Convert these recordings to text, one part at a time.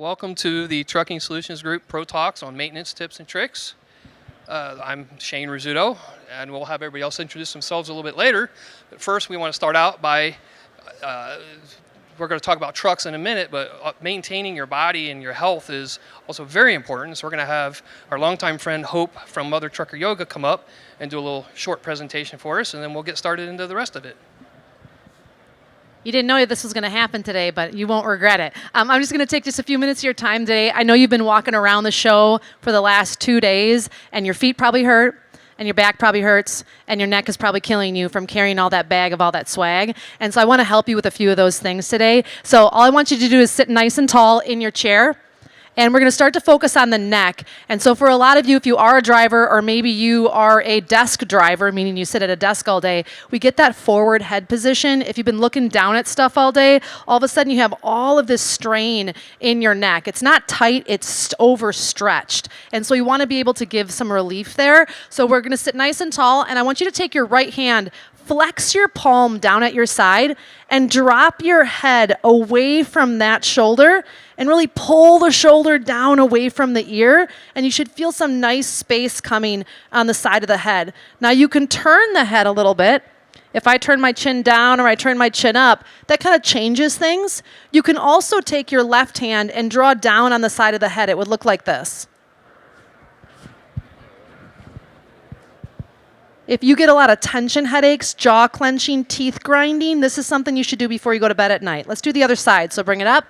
Welcome to the Trucking Solutions Group Pro Talks on maintenance tips and tricks. I'm Shane Rizzuto, and we'll have everybody else introduce themselves a little bit later. But first, we want to start out by, we're going to talk about trucks in a minute, but maintaining your body and your health is also very important. So we're going to have our longtime friend Hope from Mother Trucker Yoga come up and do a little short presentation for us, and then we'll get started into the rest of it. You didn't know this was going to happen today, but you won't regret it. I'm just going to take just a few minutes of your time today. I know you've been walking around the show for the last 2 days, and your feet probably hurt, and your back probably hurts, and your neck is probably killing you from carrying all that bag of all that swag. And so I want to help you with a few of those things today. So all I want you to do is sit nice and tall in your chair. And we're going to start to focus on the neck. And so for a lot of you, if you are a driver or maybe you are a desk driver, meaning you sit at a desk all day, we get that forward head position. If you've been looking down at stuff all day, all of a sudden you have all of this strain in your neck. It's not tight, it's overstretched. And so you want to be able to give some relief there. So we're going to sit nice and tall, and I want you to take your right hand, flex your palm down at your side, and drop your head away from that shoulder and really pull the shoulder down away from the ear, and you should feel some nice space coming on the side of the head. Now you can turn the head a little bit. If I turn my chin down or I turn my chin up, that kind of changes things. You can also take your left hand and draw down on the side of the head. It would look like this. If you get a lot of tension headaches, jaw clenching, teeth grinding, this is something you should do before you go to bed at night. Let's do the other side. So bring it up.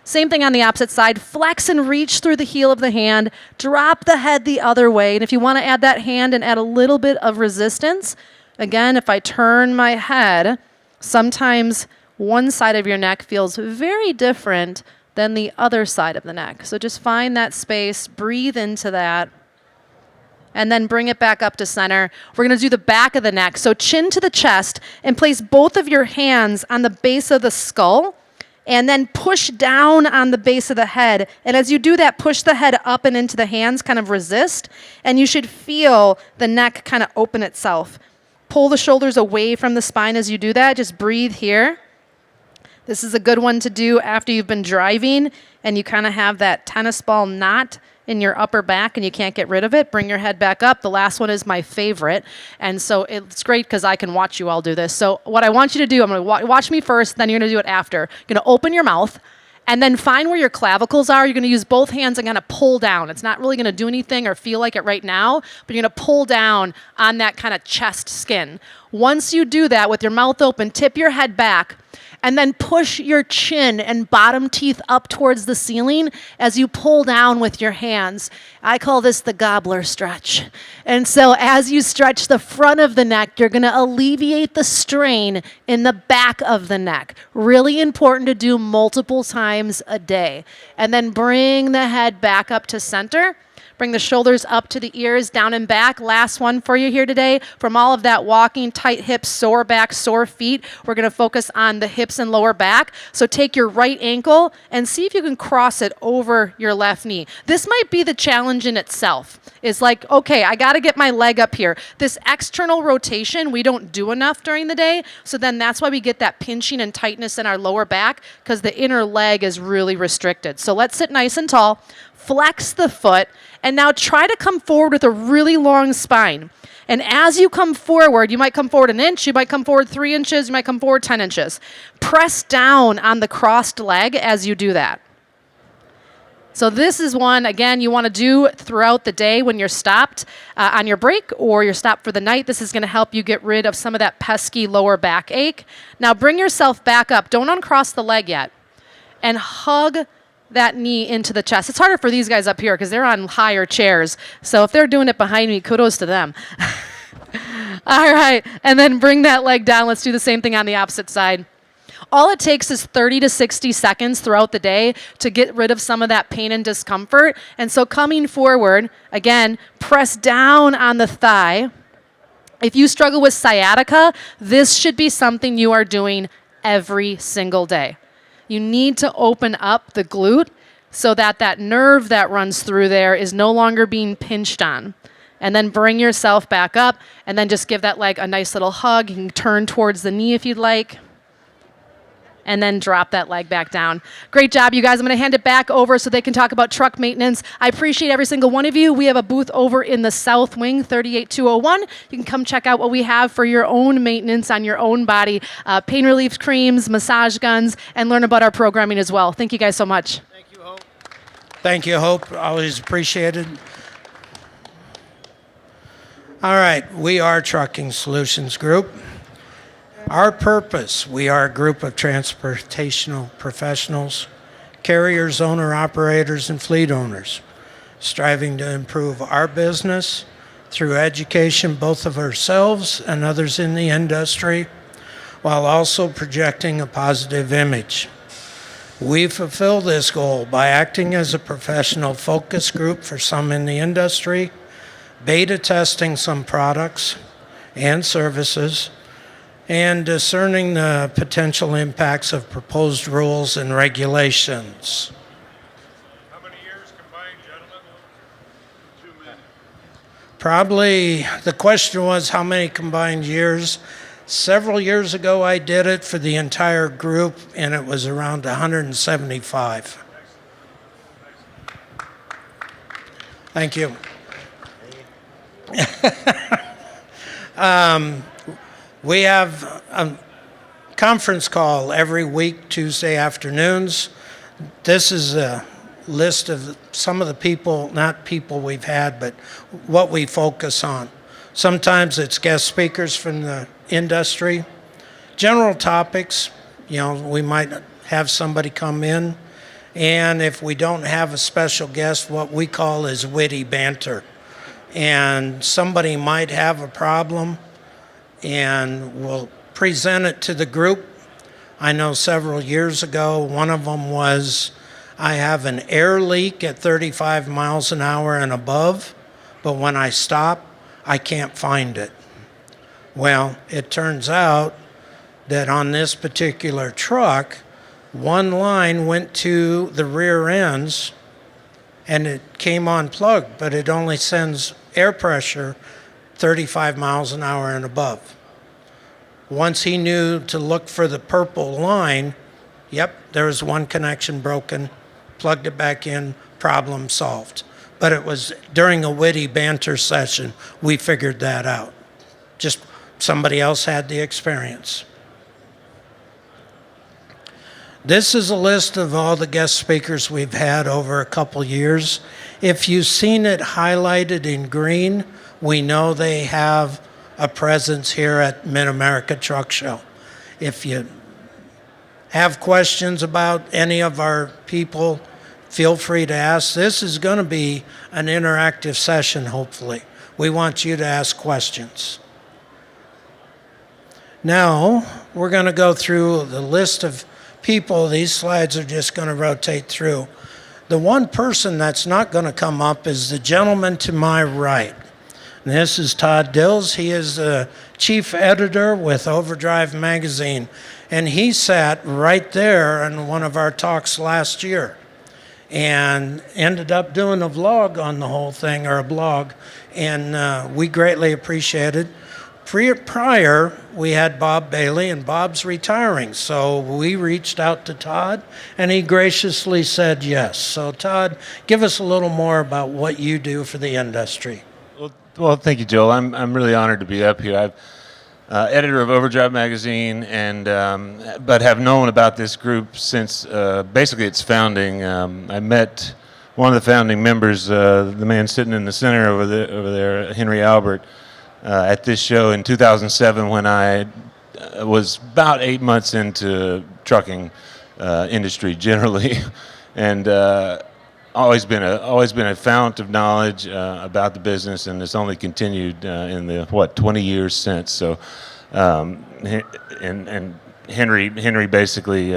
Same thing on the opposite side. Flex and reach through the heel of the hand. Drop the head the other way. And if you want to add that hand and add a little bit of resistance, again, if I turn my head, sometimes one side of your neck feels very different than the other side of the neck. So just find that space, breathe into that, and then bring it back up to center. We're going to do the back of the neck. So chin to the chest, and place both of your hands on the base of the skull, and then push down on the base of the head. And as you do that, push the head up and into the hands, kind of resist, and you should feel the neck kind of open itself. Pull the shoulders away from the spine as you do that. Just breathe here. This is a good one to do after you've been driving and you kind of have that tennis ball knot in your upper back and you can't get rid of it. Bring your head back up. The last one is my favorite. And so it's great because I can watch you all do this. So what I want you to do, I'm going to watch me first, then you're going to do it after. You're going to open your mouth and then find where your clavicles are. You're going to use both hands and kind of pull down. It's not really going to do anything or feel like it right now, but you're going to pull down on that kind of chest skin. Once you do that with your mouth open, tip your head back, and then push your chin and bottom teeth up towards the ceiling as you pull down with your hands. I call this the gobbler stretch. And so as you stretch the front of the neck, you're going to alleviate the strain in the back of the neck. Really important to do multiple times a day. And then bring the head back up to center. Bring the shoulders up to the ears, down and back. Last one for you here today. From all of that walking, tight hips, sore back, sore feet, we're going to focus on the hips and lower back. So take your right ankle and see if you can cross it over your left knee. This might be the challenge in itself. It's like, okay, I got to get my leg up here. This external rotation, we don't do enough during the day. So then that's why we get that pinching and tightness in our lower back because the inner leg is really restricted. So let's sit nice and tall. Flex the foot, and now try to come forward with a really long spine. And as you come forward, you might come forward an inch, you might come forward 3 inches, you might come forward 10 inches. Press down on the crossed leg as you do that. So this is one, again, you want to do throughout the day when you're stopped on your break or you're stopped for the night. This is going to help you get rid of some of that pesky lower back ache. Now bring yourself back up. Don't uncross the leg yet. And hug that knee into the chest. It's harder for these guys up here because they're on higher chairs. So if they're doing it behind me, kudos to them. All right. And then bring that leg down. Let's do the same thing on the opposite side. All it takes is 30 to 60 seconds throughout the day to get rid of some of that pain and discomfort. And so coming forward, again, press down on the thigh. If you struggle with sciatica, this should be something you are doing every single day. You need to open up the glute so that that nerve that runs through there is no longer being pinched on. And then bring yourself back up and then just give that leg a nice little hug. You can turn towards the knee if you'd like. and then drop that leg back down. Great job, you guys. I'm going to hand it back over so they can talk about truck maintenance. I appreciate every single one of you. We have a booth over in the South Wing, 38201. You can come check out what we have for your own maintenance on your own body, pain relief creams, massage guns, and learn about our programming as well. Thank you guys so much. Thank you, Hope. Always appreciated. All right, we are Trucking Solutions Group. Our purpose, we are a group of transportational professionals, carriers, owner-operators, and fleet owners, striving to improve our business through education both of ourselves and others in the industry, while also projecting a positive image. We fulfill this goal by acting as a professional focus group for some in the industry, beta testing some products and services, and discerning the potential impacts of proposed rules and regulations. How many years combined, gentlemen? Too many. Probably, the question was how many combined years. Several years ago I did it for the entire group, and it was around 175. Thank you. We have a conference call every week, Tuesday afternoons. This is a list of some of the people, not people we've had, but what we focus on. Sometimes it's guest speakers from the industry. General topics, we might have somebody come in, and if we don't have a special guest, what we call is witty banter. And somebody might have a problem, and we'll present it to the group. I know several years ago, one of them was, I have an air leak at 35 miles an hour and above, but when I stop, I can't find it. Well, it turns out that on this particular truck, one line went to the rear ends and it came unplugged, but it only sends air pressure 35 miles an hour and above. Once he knew to look for the purple line, yep, there was one connection broken, plugged it back in, problem solved. But it was during a witty banter session, we figured that out. Just somebody else had the experience. This is a list of all the guest speakers we've had over a couple years. If you've seen it highlighted in green, we know they have a presence here at Mid-America Truck Show. If you have questions about any of our people, feel free to ask. This is going to be an interactive session, hopefully. We want you to ask questions. Now, we're going to go through the list of people. These slides are just going to rotate through. The one person that's not going to come up is the gentleman to my right. And this is Todd Dills. He is the chief editor with Overdrive Magazine. And he sat right there in one of our talks last year and ended up doing a vlog on the whole thing, or a blog, and we greatly appreciate it. Prior, we had Bob Bailey, and Bob's retiring, so we reached out to Todd, and he graciously said yes. So Todd, give us a little more about what you do for the industry. Well, thank you, Joel. I'm really honored to be up here. I'm editor of Overdrive Magazine, and but have known about this group since basically its founding. I met one of the founding members, the man sitting in the center over there, Henry Albert, at this show in 2007 when I was about 8 months into trucking industry generally, and always been a fount of knowledge about the business, and it's only continued in the 20 years since. So, and Henry basically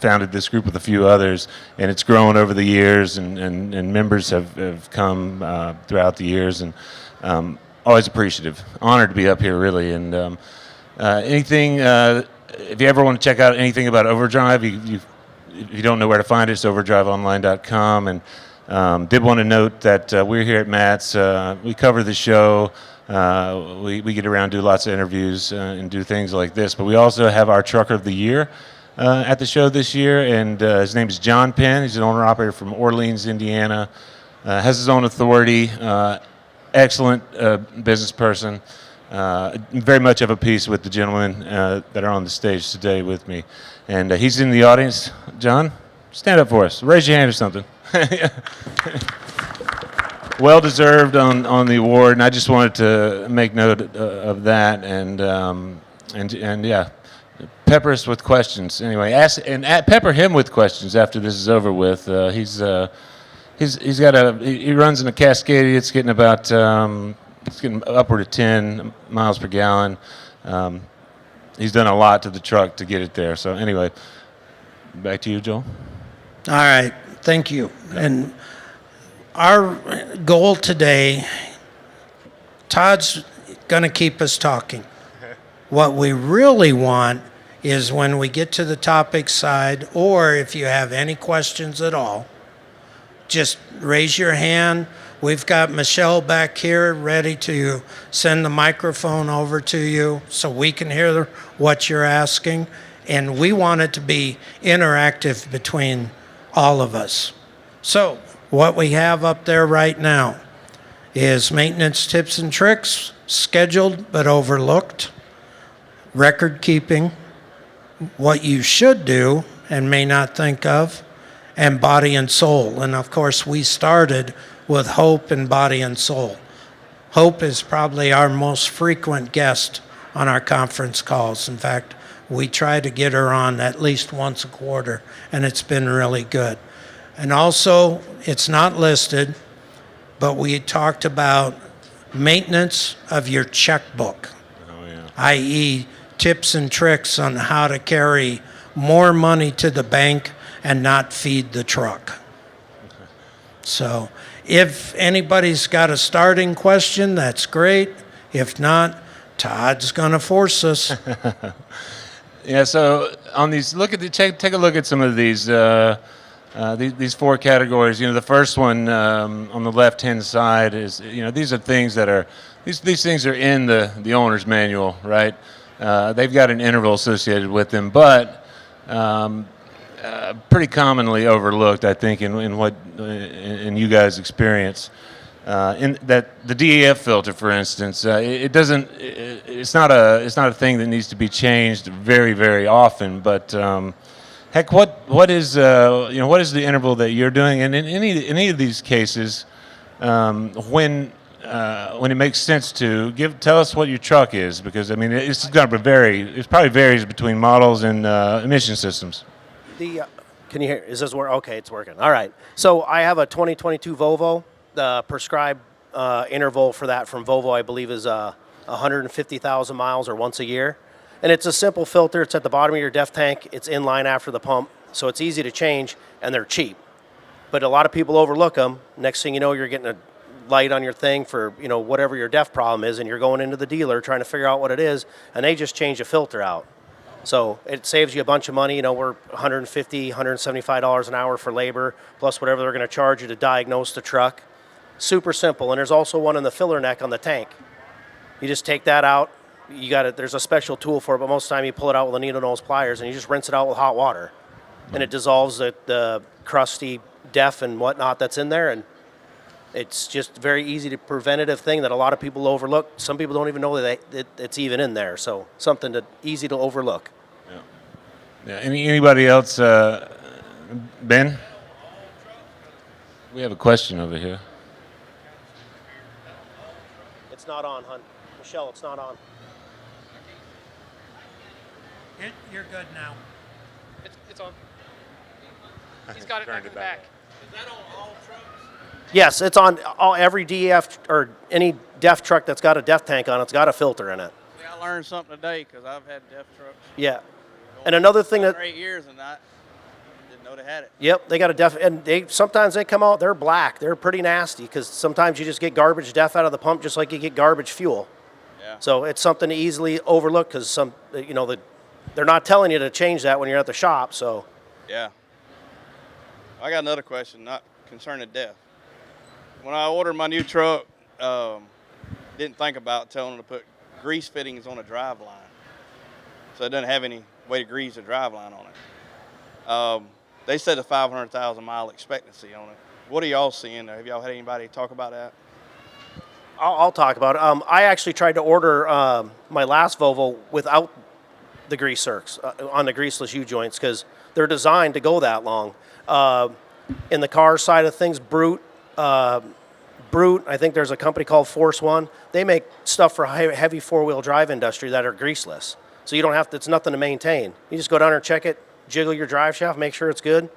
founded this group with a few others, and it's grown over the years, and members have come throughout the years, and always appreciative, honored to be up here really. And anything, if you ever want to check out anything about Overdrive, if you don't know where to find it, it's overdriveonline.com. And did want to note that we're here at Matt's. We cover the show. We get around, do lots of interviews, and do things like this. But we also have our Trucker of the Year. at the show this year, and his name is John Penn. He's an owner-operator from Orleans, Indiana. Has his own authority. Excellent business person. Very much of a piece with the gentlemen that are on the stage today with me. And he's in the audience. John, stand up for us. Raise your hand or something. Well deserved on the award, and I just wanted to make note of that. And yeah, pepper us with questions. Anyway, pepper him with questions after this is over with. He runs in a Cascadia. It's getting about it's getting upward of 10 miles per gallon. He's done a lot to the truck to get it there. So anyway, back to you, Joel. All right, thank you. And our goal today, Todd's going to keep us talking. What we really want is when we get to the topic side, or if you have any questions at all, just raise your hand. We've got Michelle back here ready to send the microphone over to you so we can hear what you're asking. And we want it to be interactive between all of us. So what we have up there right now is maintenance tips and tricks, scheduled but overlooked, record keeping, what you should do and may not think of, and body and soul. And of course, we started with Hope and body and soul. Hope is probably our most frequent guest on our conference calls. In fact, we try to get her on at least once a quarter, and it's been really good. And also, it's not listed, but we talked about maintenance of your checkbook, i.e., tips and tricks on how to carry more money to the bank and not feed the truck. So if anybody's got a starting question, that's great. If not, Todd's going to force us. Yeah, so on these, take a look at some of these four categories. You know, the first one on the left-hand side is, you know, these are things that are these things are in the owner's manual, right? They've got an interval associated with them, but pretty commonly overlooked, I think, in you guys' experience. In that the DEF filter, for instance, it's not a thing that needs to be changed very, very often. But heck, what is the interval that you're doing? And in any of these cases, when it makes sense to tell us what your truck is, because I mean it's going to vary. It probably varies between models and emission systems. Can you hear? Is this work? Okay, it's working. All right. So I have a 2022 Volvo. The prescribed interval for that from Volvo, I believe, is 150,000 miles or once a year. And it's a simple filter. It's at the bottom of your DEF tank. It's in line after the pump. So it's easy to change, and they're cheap. But a lot of people overlook them. Next thing you know, you're getting a light on your thing for, you know, whatever your DEF problem is, and you're going into the dealer trying to figure out what it is, and they just change the filter out. So it saves you a bunch of money. You know, we're $150, $175 an hour for labor, plus whatever they're going to charge you to diagnose the truck. Super simple. And there's also one in the filler neck on the tank. You just take that out. You got it. There's a special tool for it, but most of the time you pull it out with a needle nose pliers and you just rinse it out with hot water, and it dissolves the crusty DEF and whatnot that's in there. And it's just very easy to preventative thing that a lot of people overlook. Some people don't even know that it's even in there. So something easy to overlook. Yeah. Anybody else? Ben? We have a question over here. It's not on, hon. Michelle, it's not on. You're good now. It's on. He's got it back in the back. Is that on all trucks? Yes, it's on every DEF or any DEF truck that's got a DEF tank on it's got a filter in it. Yeah, I learned something today because I've had DEF trucks. Yeah. And another thing 7 or 8 years and I didn't know they had it. Yep, they got a DEF, and sometimes they come out, they're black. They're pretty nasty because sometimes you just get garbage DEF out of the pump just like you get garbage fuel. Yeah. So it's something to easily overlook because they're not telling you to change that when you're at the shop. So Yeah. I got another question, not concerning DEF. When I ordered my new truck, didn't think about telling them to put grease fittings on a drive line. so it doesn't have any way to grease the driveline on it. They said a 500,000 mile expectancy on it. What are y'all seeing there? Have y'all had anybody talk about that? I'll talk about it. I actually tried to order my last Volvo without the grease circs on the greaseless U-joints because they're designed to go that long. In the car side of things, Brute, I think there's a company called Force One. They make stuff for heavy four-wheel drive industry that are greaseless. So you don't have to, it's nothing to maintain. You just go down there and check it, jiggle your drive shaft, make sure it's good.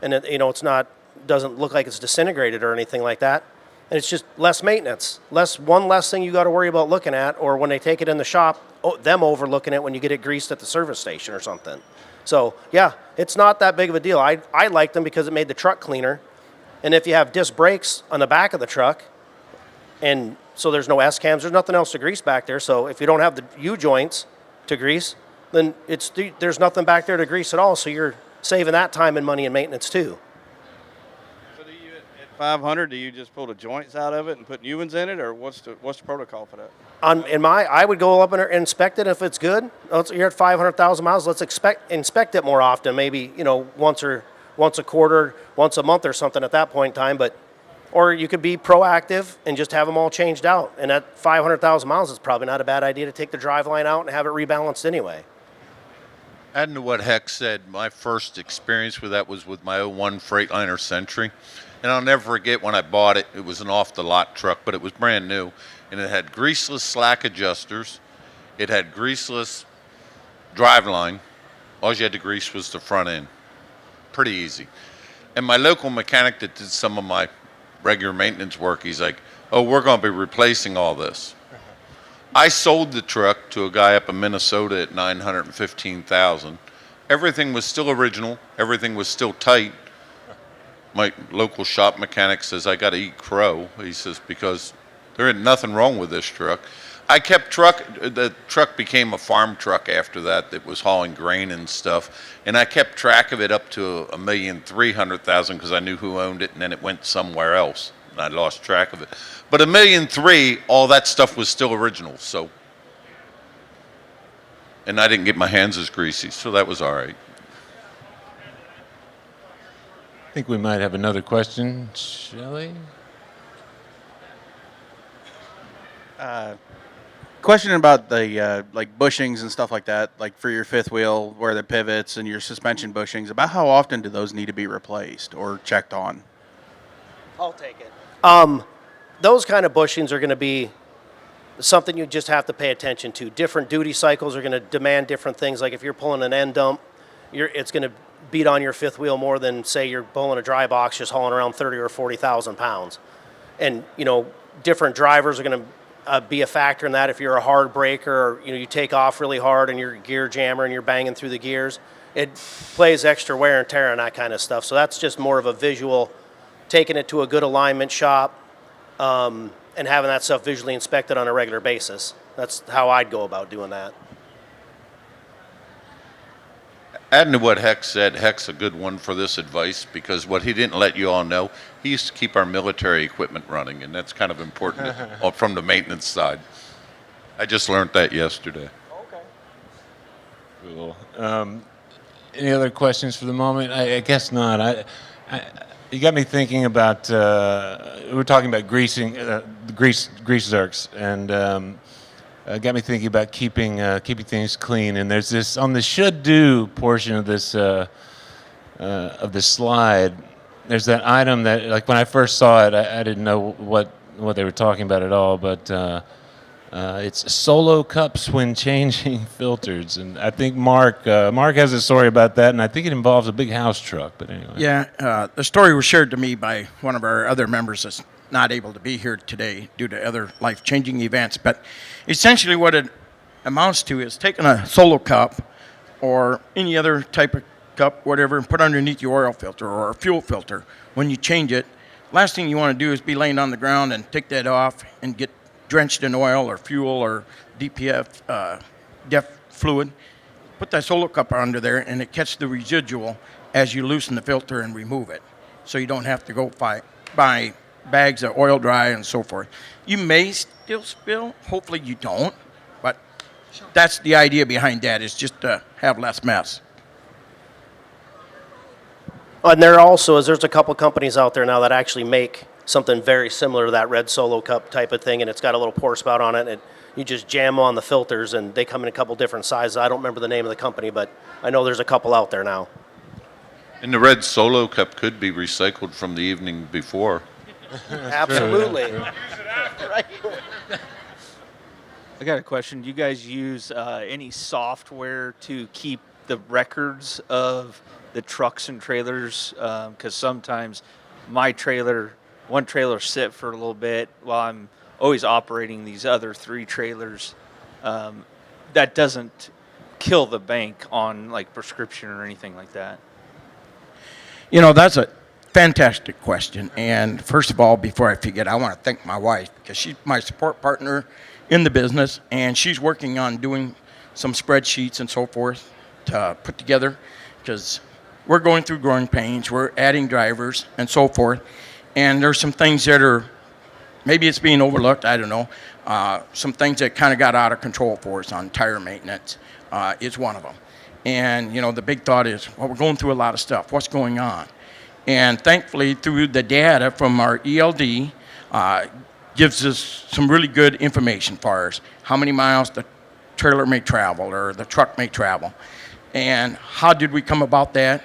And it, it's not, doesn't look like it's disintegrated or anything like that. And it's just less maintenance, one less thing you got to worry about looking at, or when they take it in the shop, them overlooking it when you get it greased at the service station or something. So yeah, it's not that big of a deal. I liked them because it made the truck cleaner. And if you have disc brakes on the back of the truck, and so there's no S-cams, there's nothing else to grease back there. So if you don't have the U-joints to grease, then there's nothing back there to grease at all. So you're saving that time and money and maintenance too. 500, do you just pull the joints out of it and put new ones in it, or what's the protocol for that? I would go up and inspect it if it's good. You're at 500,000 miles. Let's inspect it more often. Maybe once a quarter, once a month or something at that point in time. Or you could be proactive and just have them all changed out. And at 500,000 miles, it's probably not a bad idea to take the driveline out and have it rebalanced anyway. Adding to what Heck said, my first experience with that was with my '01 Freightliner Century. And I'll never forget when I bought it. It was an off-the-lot truck, but it was brand new. And it had greaseless slack adjusters. It had greaseless driveline. All you had to grease was the front end. Pretty easy. And my local mechanic that did some of my regular maintenance work, he's like, oh, we're going to be replacing all this. I sold the truck to a guy up in Minnesota at $915,000. Everything was still original. Everything was still tight. My local shop mechanic says, I got to eat crow. He says, because there ain't nothing wrong with this truck. The truck became a farm truck after that was hauling grain and stuff. And I kept track of it up to $1,300,000 because I knew who owned it, and then it went somewhere else. And I lost track of it. But $1,300,000, all that stuff was still original. So, and I didn't get my hands as greasy, so that was all right. I think we might have another question. Shelley? Question about the like bushings and stuff like that, like for your fifth wheel, where the pivots and your suspension bushings. About how often do those need to be replaced or checked on? I'll take it. Those kind of bushings are going to be something you just have to pay attention to. Different duty cycles are going to demand different things. Like if you're pulling an end dump, it's going to beat on your fifth wheel more than say you're pulling a dry box just hauling around 30 or 40,000 pounds. And different drivers are going to be a factor in that. If you're a hard breaker, or you take off really hard and you're a gear jammer and you're banging through the gears, it plays extra wear and tear and that kind of stuff. So that's just more of a visual, taking it to a good alignment shop and having that stuff visually inspected on a regular basis. That's how I'd go about doing that. Adding to what Heck said, Heck's a good one for this advice because what he didn't let you all know, he used to keep our military equipment running, and that's kind of important from the maintenance side. I just learned that yesterday. Okay. Cool. Any other questions for the moment? I guess not. You got me thinking about, we were talking about greasing, grease zerks, and got me thinking about keeping things clean. And there's this on the should do portion of this slide. There's that item that, like, when I first saw it, I didn't know what they were talking about at all. But it's solo cups when changing filters, and I think Mark has a story about that, and I think it involves a big house truck. But anyway. Yeah, the story was shared to me by one of our other members that's not able to be here today due to other life-changing events. But essentially what it amounts to is taking a solo cup or any other type of cup, whatever, and put underneath your oil filter or a fuel filter. When you change it, last thing you want to do is be laying on the ground and take that off and get drenched in oil or fuel or DPF, DEF fluid. Put that solo cup under there and it catches the residual as you loosen the filter and remove it. So you don't have to go buy bags of oil dry and so forth. You may still spill, hopefully you don't, but That's the idea behind that, is just to have less mess. And there also is, there's a couple companies out there now that actually make something very similar to that red Solo Cup type of thing, and it's got a little pour spout on it, and you just jam on the filters, and they come in a couple different sizes. I don't remember the name of the company, but I know there's a couple out there now. And the red Solo Cup could be recycled from the evening before. Absolutely. I got a question. Do you guys use any software to keep the records of the trucks and trailers? Because sometimes my one trailer sit for a little bit while I'm always operating these other 3 trailers. That doesn't kill the bank on like prescription or anything like that. You know, that's a fantastic question. And first of all, before I forget, I want to thank my wife, because she's my support partner in the business, and she's working on doing some spreadsheets and so forth to put together, because we're going through growing pains, we're adding drivers and so forth, and there's some things that are, maybe it's being overlooked, I don't know, some things that kind of got out of control for us on tire maintenance is one of them. And, you know, the big thought is, well, we're going through a lot of stuff. What's going on? And thankfully, through the data from our ELD, gives us some really good information for us. How many miles the trailer may travel or the truck may travel. And how did we come about that?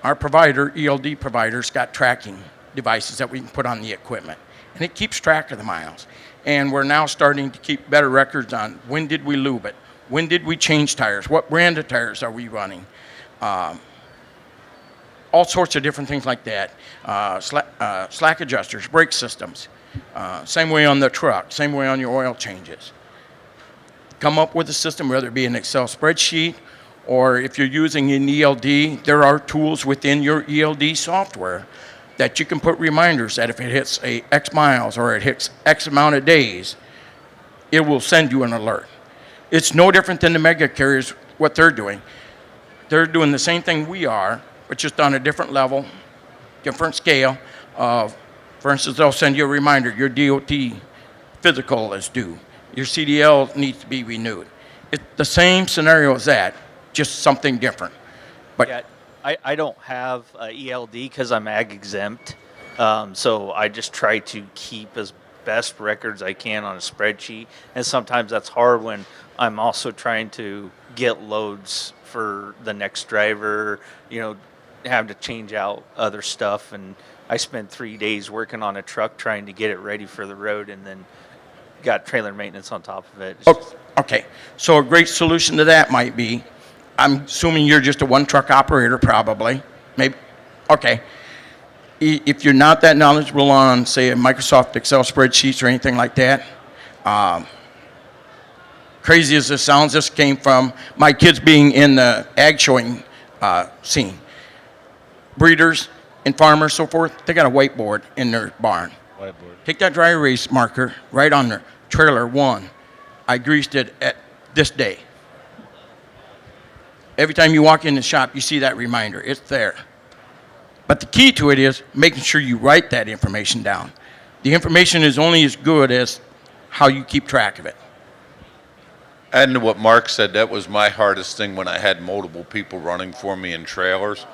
Our provider, ELD providers, got tracking devices that we can put on the equipment. And it keeps track of the miles. And we're now starting to keep better records on when did we lube it? When did we change tires? What brand of tires are we running? All sorts of different things like that. Slack adjusters, brake systems. Same way on the truck, same way on your oil changes. Come up with a system, whether it be an Excel spreadsheet, or if you're using an ELD, there are tools within your ELD software that you can put reminders that if it hits X miles or it hits X amount of days, it will send you an alert. It's no different than the mega carriers, what they're doing. They're doing the same thing we are, but just on a different level, different scale of, for instance, they'll send you a reminder, your DOT physical is due. Your CDL needs to be renewed. It's the same scenario as that, just something different. But Yeah, I don't have ELD because I'm ag exempt. So I just try to keep as best records I can on a spreadsheet. And sometimes that's hard when I'm also trying to get loads for the next driver, you know, have to change out other stuff. And I spent 3 days working on a truck trying to get it ready for the road, and then got trailer maintenance on top of it. Okay, so a great solution to that might be, I'm assuming you're just a one truck operator probably, maybe, okay. If you're not that knowledgeable on, say, a Microsoft Excel spreadsheets or anything like that, crazy as this sounds, this came from my kids being in the ag showing scene. Breeders and farmers, so forth, they got a whiteboard in their barn. Whiteboard. Take that dry erase marker, right on there, trailer 1, I greased it at this day. Every time you walk in the shop, you see that reminder. It's there. But the key to it is making sure you write that information down. The information is only as good as how you keep track of it. Adding to what Mark said, that was my hardest thing when I had multiple people running for me in trailers.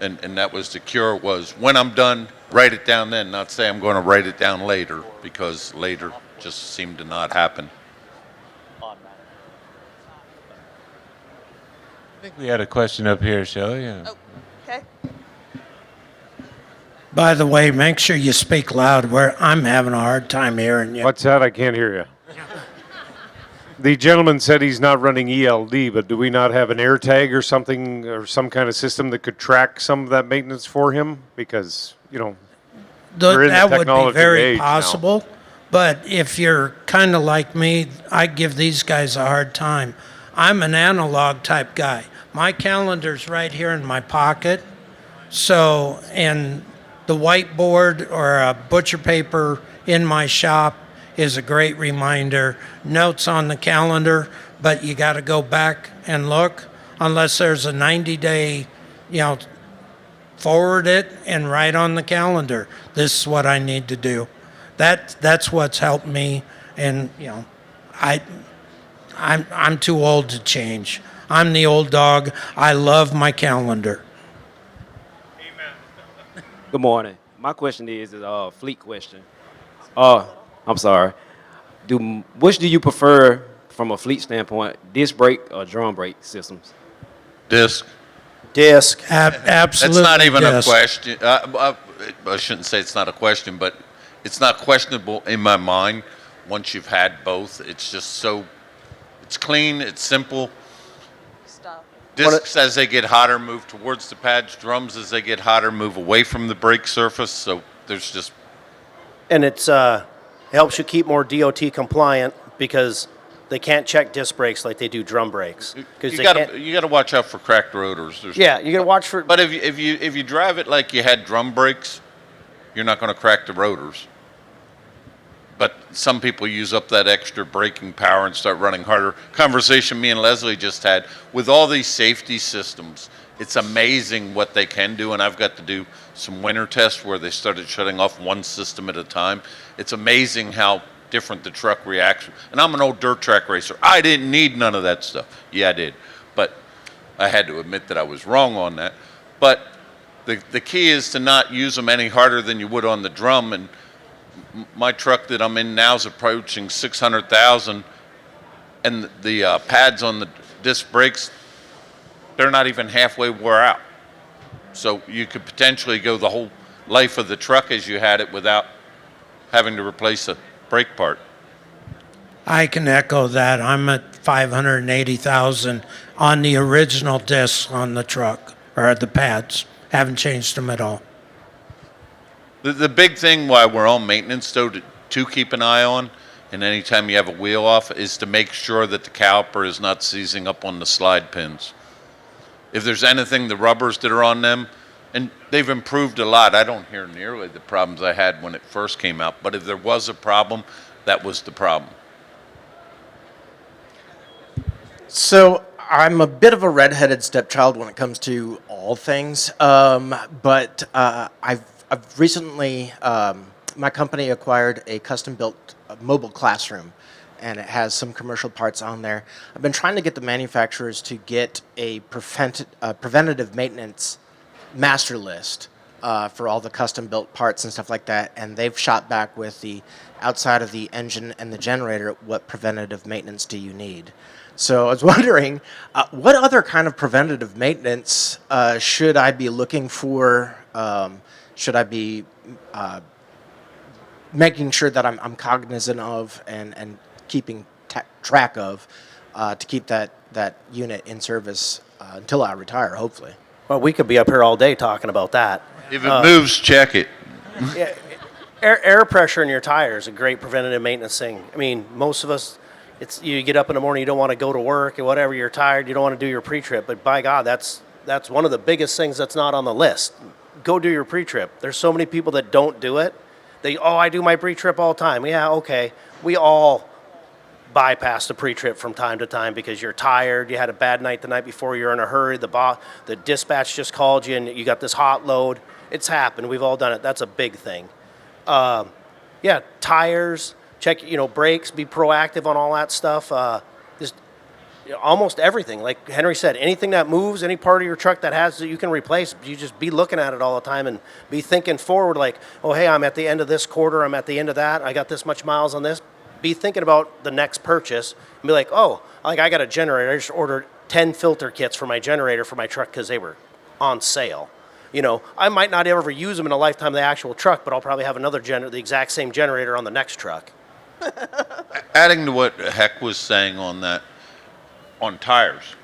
And that was the cure, was when I'm done, write it down then, not say I'm going to write it down later, because later just seemed to not happen. I think we had a question up here, Shelley. Yeah. Oh, okay. By the way, make sure you speak loud. I'm having a hard time hearing you. What's that? I can't hear you. The gentleman said he's not running ELD, but do we not have an AirTag or something, or some kind of system that could track some of that maintenance for him? Because, you know, we're in the That would be technology very age now. possible. But if you're kind of like me, I give these guys a hard time. I'm an analog type guy. My calendar's right here in my pocket. So, and the whiteboard or a butcher paper in my shop is a great reminder. Notes on the calendar, but you got to go back and look unless there's a 90-day, forward it and write on the calendar. This is what I need to do. That's what's helped me, and I I'm too old to change. I'm the old dog. I love my calendar. Good morning. My question is a fleet question. I'm sorry. Which do you prefer from a fleet standpoint, disc brake or drum brake systems? Disc. Disc. Absolutely. That's not even yes. a question. I shouldn't say it's not a question, but it's not questionable in my mind once you've had both. It's just so, it's clean, it's simple. Discs, as they get hotter, move towards the pads. Drums, as they get hotter, move away from the brake surface. So there's just... And it helps you keep more DOT compliant because they can't check disc brakes like they do drum brakes. You got to watch out for cracked rotors. Yeah, you got to watch for... But if you drive it like you had drum brakes, you're not going to crack the rotors. But some people use up that extra braking power and start running harder. Conversation me and Leslie just had, with all these safety systems, it's amazing what they can do. And I've got to do some winter tests where they started shutting off one system at a time. It's amazing how different the truck reacts. And I'm an old dirt track racer. I didn't need none of that stuff. Yeah, I did. But I had to admit that I was wrong on that. But the key is to not use them any harder than you would on the drum. And my truck that I'm in now is approaching 600,000, and the pads on the disc brakes, they're not even halfway wore out. So you could potentially go the whole life of the truck as you had it without having to replace a brake part. I can echo that. I'm at 580,000 on the original discs on the truck, or the pads. Haven't changed them at all. The big thing why we're on maintenance, though, to keep an eye on, and anytime you have a wheel off, is to make sure that the caliper is not seizing up on the slide pins. If there's anything, the rubbers that are on them, and they've improved a lot. I don't hear nearly the problems I had when it first came out, but if there was a problem, that was the problem. So I'm a bit of a redheaded stepchild when it comes to all things, but I've recently, my company acquired a custom-built mobile classroom, and it has some commercial parts on there. I've been trying to get the manufacturers to get a preventative maintenance master list for all the custom-built parts and stuff like that, and they've shot back with the outside of the engine and the generator, what preventative maintenance do you need? So I was wondering, what other kind of preventative maintenance should I be looking for? Should I be making sure that I'm cognizant of and keeping track of to keep that unit in service until I retire, hopefully? Well, we could be up here all day talking about that. If it moves, check it. Yeah, air pressure in your tire is a great preventative maintenance thing. I mean, most of us, you get up in the morning, you don't want to go to work or whatever, you're tired, you don't want to do your pre-trip, but by God, that's one of the biggest things that's not on the list. Go do your pre-trip. There's so many people that don't do it. I do my pre-trip all the time. Yeah, okay. We all bypass the pre-trip from time to time because you're tired, you had a bad night the night before, you're in a hurry, the dispatch just called you and you got this hot load. It's happened. We've all done it. That's a big thing. Yeah, tires, check, brakes, be proactive on all that stuff. Just almost everything. Like Henry said, anything that moves, any part of your truck that you can replace, you just be looking at it all the time and be thinking forward like, oh, hey, I'm at the end of this quarter, I'm at the end of that, I got this much miles on this. Be thinking about the next purchase and be like, oh, like I got a generator. I just ordered 10 filter kits for my generator for my truck because they were on sale. I might not ever use them in a lifetime of the actual truck, but I'll probably have the exact same generator on the next truck. Adding to what Heck was saying on that, on tires,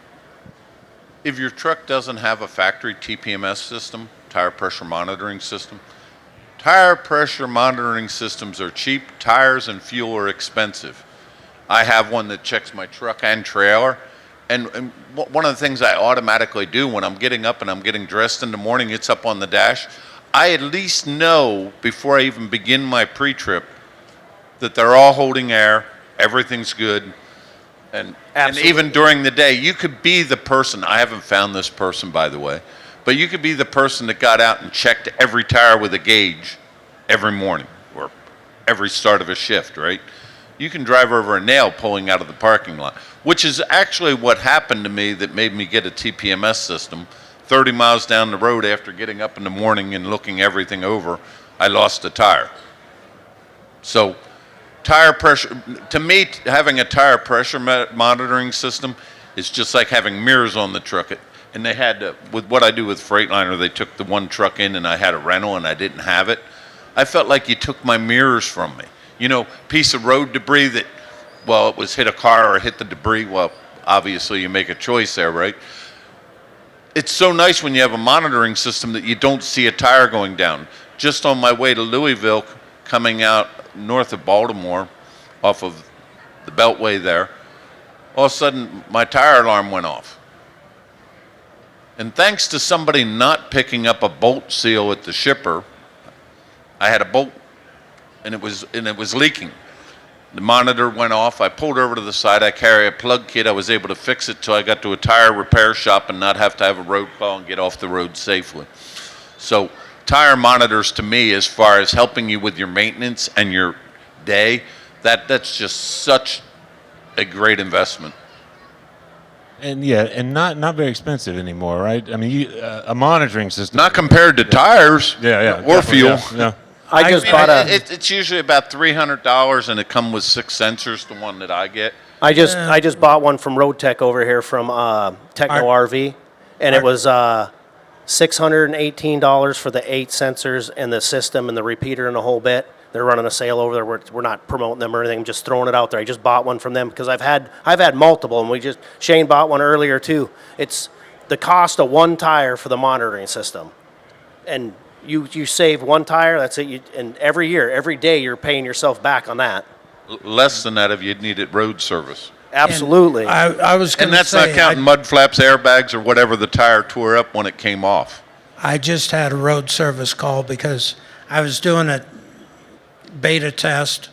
if your truck doesn't have a factory TPMS system, tire pressure monitoring system, tire pressure monitoring systems are cheap, tires and fuel are expensive. I have one that checks my truck and trailer, and one of the things I automatically do when I'm getting up and I'm getting dressed in the morning, it's up on the dash. I at least know before I even begin my pre-trip that they're all holding air, everything's good. And even during the day, you could be the person, I haven't found this person, by the way, but you could be the person that got out and checked every tire with a gauge every morning or every start of a shift, right? You can drive over a nail pulling out of the parking lot. which is actually what happened to me that made me get a TPMS system. 30 miles down the road after getting up in the morning and looking everything over, I lost a tire. So tire pressure, to me, having a tire pressure monitoring system is just like having mirrors on the truck. And they had, with what I do with Freightliner, they took the one truck in and I had a rental and I didn't have it. I felt like you took my mirrors from me. You know, piece of road debris that, well, it was hit a car or hit the debris. Well, obviously you make a choice there, right? It's so nice when you have a monitoring system that you don't see a tire going down. Just on my way to Louisville, coming out north of Baltimore, off of the Beltway there, all of a sudden my tire alarm went off. And thanks to somebody not picking up a bolt seal at the shipper, I had a bolt and it was leaking. The monitor went off. I pulled over to the side. I carry a plug kit. I was able to fix it till I got to a tire repair shop and not have to have a road call and get off the road safely. So tire monitors, to me, as far as helping you with your maintenance and your day, that's just such a great investment. And yeah, and not very expensive anymore, right? I mean, a monitoring system. Not compared to tires. Yeah, or fuel. Yeah. I just bought It's usually about $300, and it comes with 6 sensors. The one that I get. I just bought one from Road Tech over here from Techno RV, and it was $618 for the 8 sensors and the system and the repeater and the whole bit. They're running a sale over there. We're not promoting them or anything. I'm just throwing it out there. I just bought one from them because I've had multiple, and Shane bought one earlier too. It's the cost of one tire for the monitoring system, and you save one tire. That's it. And every year, every day, you're paying yourself back on that. Less than that if you'd needed road service. Absolutely. I was going And to that's say, not counting mud flaps, airbags, or whatever the tire tore up when it came off. I just had a road service call because I was doing a beta test.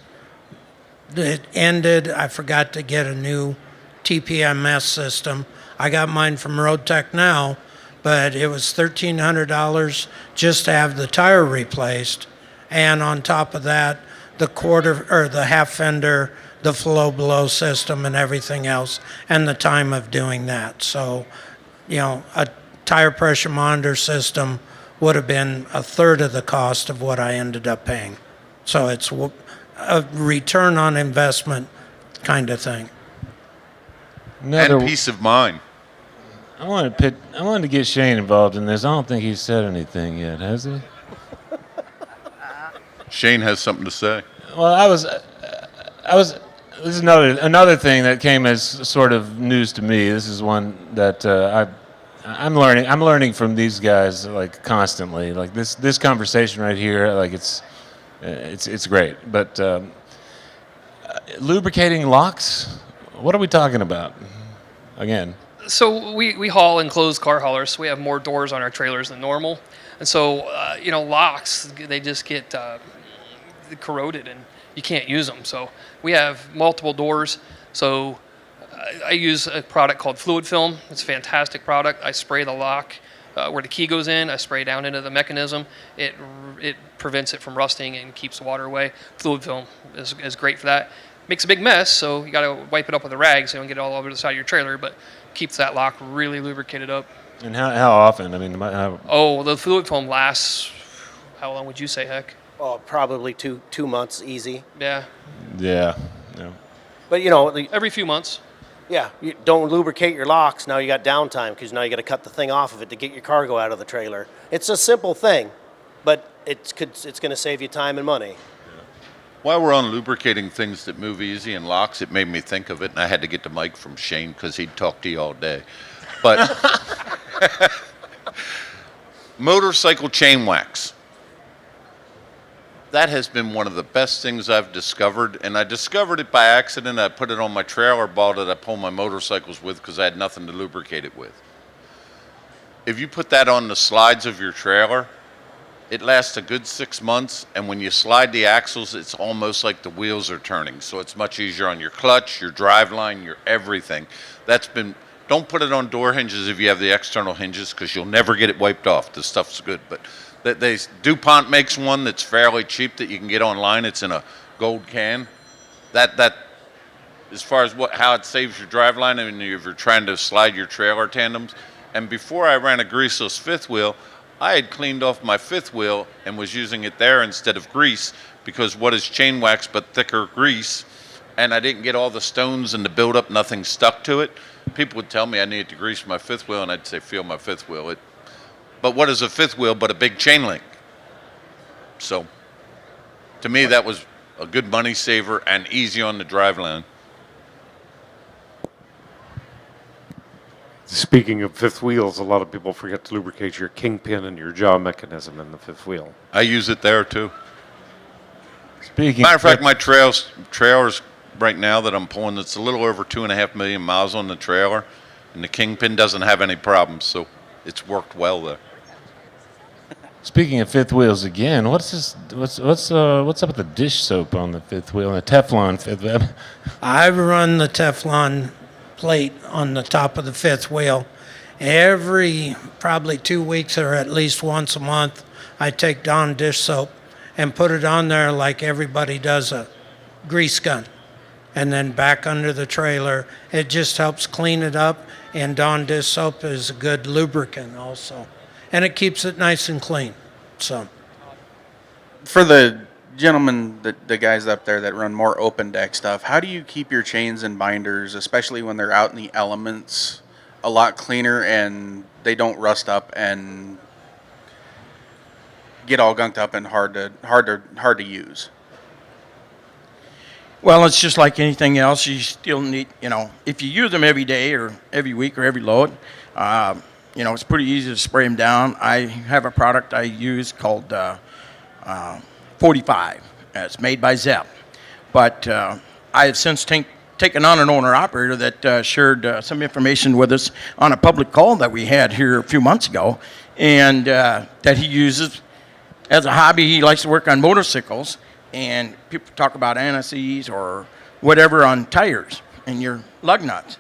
It ended. I forgot to get a new TPMS system. I got mine from Road Tech now, but it was $1,300 just to have the tire replaced, and on top of that, the quarter or the half fender, the flow below system, and everything else, and the time of doing that. So, you know, a tire pressure monitor system would have been a third of the cost of what I ended up paying. So it's a return on investment kind of thing. And peace of mind. I wanted to get Shane involved in this. I don't think he's said anything yet, has he? Shane has something to say. Well, this is another thing that came as sort of news to me. This is one that I'm learning. I'm learning from these guys like constantly. Like this conversation right here. Like it's great. But lubricating locks. What are we talking about? Again. So we haul enclosed car haulers. So we have more doors on our trailers than normal, and so locks, they just get corroded and you can't use them. So we have multiple doors. So I use a product called Fluid Film. It's a fantastic product. I spray the lock where the key goes in. I spray down into the mechanism. It prevents it from rusting and keeps the water away. Fluid Film is great for that. Makes a big mess, so you got to wipe it up with a rag so you don't get it all over the side of your trailer, but keeps that lock really lubricated up. And how often? I mean, the Fluid Film lasts, how long would you say, Heck? Oh, probably two months, easy. Yeah. Yeah. But every few months. Yeah, you don't lubricate your locks. Now you got downtime because now you got to cut the thing off of it to get your cargo out of the trailer. It's a simple thing, but it's going to save you time and money. While we're on lubricating things that move easy and locks, it made me think of it, and I had to get the mic from Shane because he'd talk to you all day. But motorcycle chain wax. That has been one of the best things I've discovered, and I discovered it by accident. I put it on my trailer ball that I pull my motorcycles with because I had nothing to lubricate it with. If you put that on the slides of your trailer, it lasts a good 6 months, and when you slide the axles, it's almost like the wheels are turning. So it's much easier on your clutch, your drive line, your everything. Don't put it on door hinges if you have the external hinges because you'll never get it wiped off. The stuff's good, but DuPont makes one that's fairly cheap that you can get online. It's in a gold can. That as far as how it saves your driveline and if you're trying to slide your trailer tandems. And before I ran a greaseless fifth wheel, I had cleaned off my fifth wheel and was using it there instead of grease, because what is chain wax but thicker grease? And I didn't get all the stones and the buildup, nothing stuck to it. People would tell me I needed to grease my fifth wheel, and I'd say, feel my fifth wheel. But what is a fifth wheel but a big chain link? So to me, that was a good money saver and easy on the driveline. Speaking of fifth wheels, a lot of people forget to lubricate your kingpin and your jaw mechanism in the fifth wheel. I use it there too. Speaking Matter of fact, my trailers right now that I'm pulling, it's a little over 2.5 million miles on the trailer, and the kingpin doesn't have any problems, so it's worked well there. Speaking of fifth wheels again, what's up with the dish soap on the fifth wheel and the Teflon fifth wheel? I run the Teflon plate on the top of the fifth wheel. Every probably 2 weeks or at least once a month, I take Dawn dish soap and put it on there like everybody does a grease gun, and then back under the trailer. It just helps clean it up, and Dawn dish soap is a good lubricant also, and it keeps it nice and clean. So For the gentlemen, the guys up there that run more open deck stuff, how do you keep your chains and binders, especially when they're out in the elements, a lot cleaner and they don't rust up and get all gunked up and hard to use? Well, it's just like anything else. You still need, if you use them every day or every week or every load, it's pretty easy to spray them down. I have a product I use called 45. It's made by Zep. But I have since taken on an owner-operator that shared some information with us on a public call that we had here a few months ago, and that he uses as a hobby. He likes to work on motorcycles, and people talk about anti-seize or whatever on tires and your lug nuts.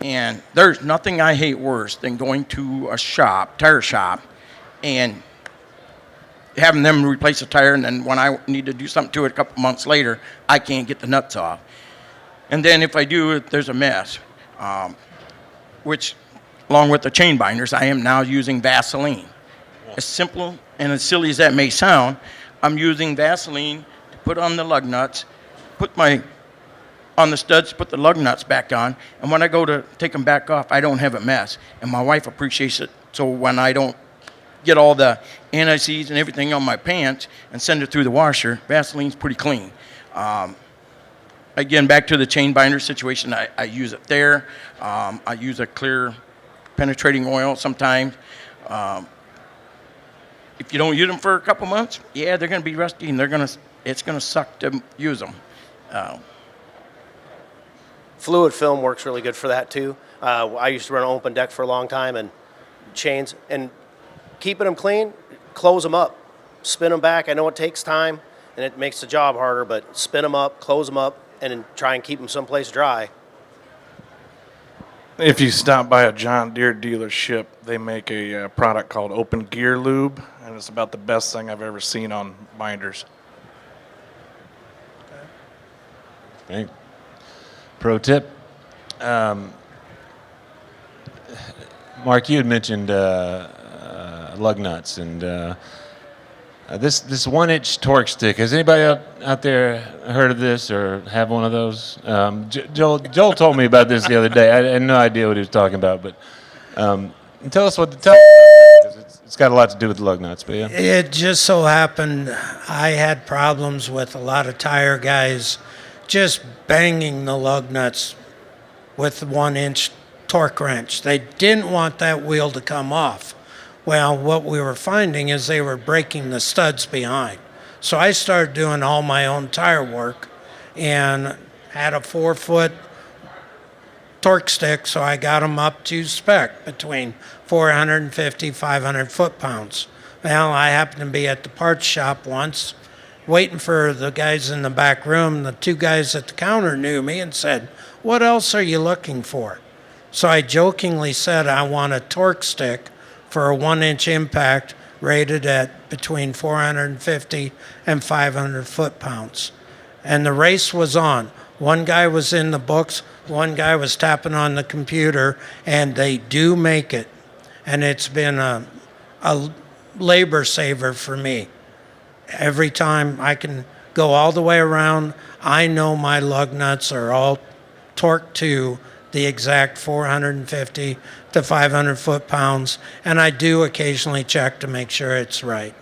And there's nothing I hate worse than going to a tire shop, and having them replace a tire, and then when I need to do something to it a couple months later, I can't get the nuts off. And then if I do, there's a mess, which, along with the chain binders, I am now using Vaseline. As simple and as silly as that may sound, I'm using Vaseline to put on the lug nuts, on the studs, put the lug nuts back on, and when I go to take them back off, I don't have a mess. And my wife appreciates it, so when I don't get all the anti-seize and everything on my pants and send it through the washer, Vaseline's pretty clean. Again, back to the chain binder situation, I use it there. I use a clear penetrating oil sometimes. If you don't use them for a couple months, they're going to be rusty, and it's going to suck to use them. Fluid film works really good for that too. I used to run open deck for a long time, and chains, and keeping them clean, close them up, spin them back. I know it takes time and it makes the job harder, but spin them up, close them up, and then try and keep them someplace dry. If you stop by a John Deere dealership, they make a product called Open Gear Lube, and it's about the best thing I've ever seen on binders. Okay. Pro tip. Mark, you had mentioned lug nuts, and this 1-inch torque stick. Has anybody out there heard of this or have one of those? Joel told me about this the other day. I had no idea what he was talking about, but tell us what it's got a lot to do with the lug nuts. But yeah. It just so happened I had problems with a lot of tire guys just banging the lug nuts with the 1-inch torque wrench. They didn't want that wheel to come off. Well, what we were finding is they were breaking the studs behind. So I started doing all my own tire work and had a 4-foot torque stick, so I got them up to spec between 450, 500 foot-pounds. Well, I happened to be at the parts shop once, waiting for the guys in the back room. The 2 guys at the counter knew me and said, "What else are you looking for?" So I jokingly said, "I want a torque stick for a 1-inch impact rated at between 450 and 500 foot-pounds." And the race was on. One guy was in the books, one guy was tapping on the computer, and they do make it. And it's been a labor saver for me. Every time I can go all the way around, I know my lug nuts are all torqued to the exact 450 to 500 foot-pounds, and I do occasionally check to make sure it's right.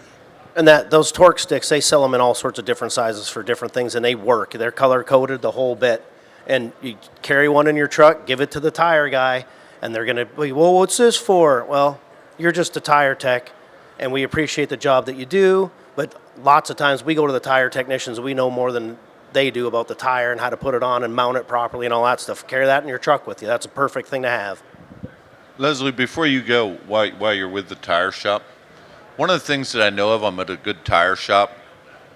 And those torque sticks, they sell them in all sorts of different sizes for different things, and they work. They're color coded the whole bit. And you carry one in your truck, give it to the tire guy, and they're gonna be, well, what's this for? Well, you're just a tire tech, and we appreciate the job that you do, but lots of times we go to the tire technicians, we know more than they do about the tire and how to put it on and mount it properly and all that stuff. Carry that in your truck with you. That's a perfect thing to have. Leslie, before you go, while you're with the tire shop, one of the things that I know of, I'm at a good tire shop,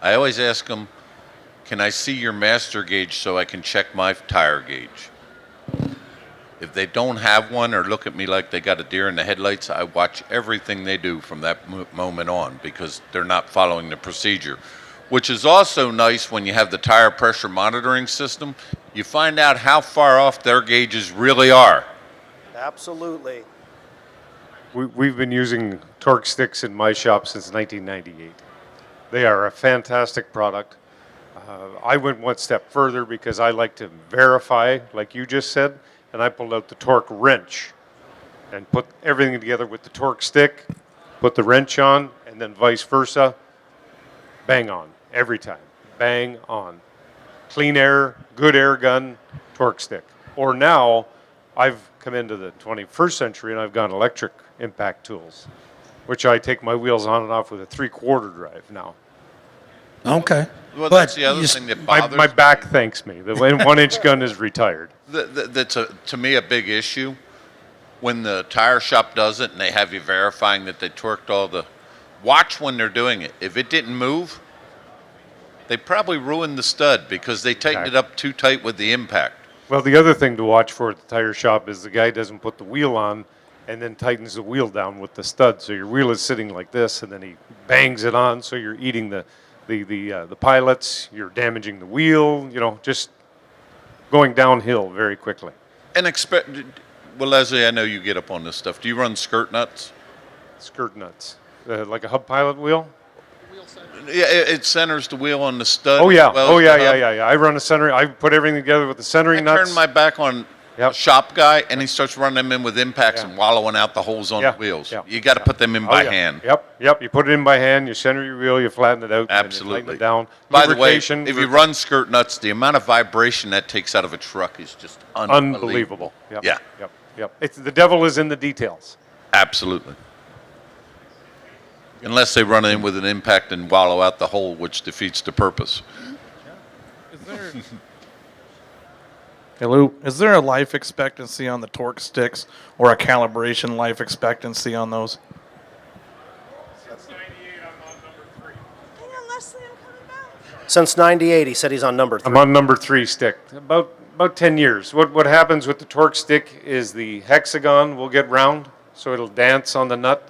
I always ask them, can I see your master gauge so I can check my tire gauge? If they don't have one or look at me like they got a deer in the headlights, I watch everything they do from that moment on because they're not following the procedure. Which is also nice when you have the tire pressure monitoring system. You find out how far off their gauges really are. Absolutely. We've been using torque sticks in my shop since 1998. They are a fantastic product. I went one step further because I like to verify, like you just said, and I pulled out the torque wrench and put everything together with the torque stick, put the wrench on, and then vice versa. Bang on, every time. Bang on. Clean air, good air gun, torque stick. Or now, I've come into the 21st century and I've gone electric impact tools, which I take my wheels on and off with a 3/4 drive now. Okay. Well, But that's the other you thing that bothers My back thanks me. The 1-inch gun is retired. That's to me a big issue. When the tire shop does it and they have you verifying that they torqued all the, watch when they're doing it. If it didn't move, they probably ruined the stud because they tightened it up too tight with the impact. Well, the other thing to watch for at the tire shop is the guy doesn't put the wheel on and then tightens the wheel down with the stud. So your wheel is sitting like this, and then he bangs it on, so you're eating the pilots, you're damaging the wheel, just going downhill very quickly. And well, Leslie, I know you get up on this stuff. Do you run skirt nuts? Skirt nuts. Like a hub pilot wheel? Yeah, it centers the wheel on the stud. Oh, yeah. as well as the hub. I run a center. I put everything together with the centering nuts. I turn my back on a shop guy, and he starts running them in with impacts and wallowing out the holes on the wheels. You got to put them in by hand. Yep. You put it in by hand. You center your wheel. You flatten it out. Absolutely. And you tighten it down. By the way, if Lubrication, you run skirt nuts, the amount of vibration that takes out of a truck is just unbelievable. Yep. Yeah. Yep. The devil is in the details. Absolutely. Unless they run in with an impact and wallow out the hole, which defeats the purpose. Hello. Is there a life expectancy on the torque sticks or a calibration life expectancy on those? Since 98, he said he's on number 3. I'm on number 3 stick. About 10 years. What happens with the torque stick is the hexagon will get round, so it'll dance on the nut.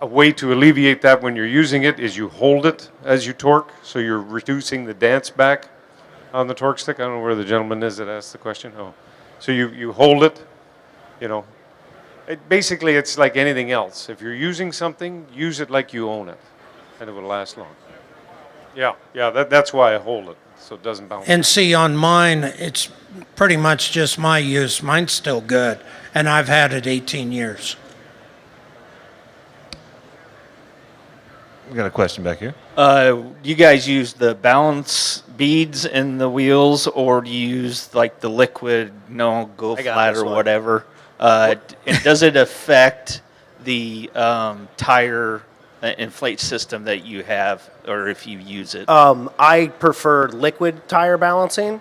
A way to alleviate that when you're using it is you hold it as you torque, so you're reducing the dance back on the torque stick. I don't know where the gentleman is that asked the question. Oh, so you hold it, Basically, it's like anything else. If you're using something, use it like you own it, and it will last long. Yeah, that's why I hold it, so it doesn't bounce. And see, on mine, it's pretty much just my use. Mine's still good, and I've had it 18 years. We got a question back here. You guys use the balance beads in the wheels, or do you use like the liquid, go I got flat this or one. whatever? And does it affect the tire inflate system that you have, or if you use it? I prefer liquid tire balancing,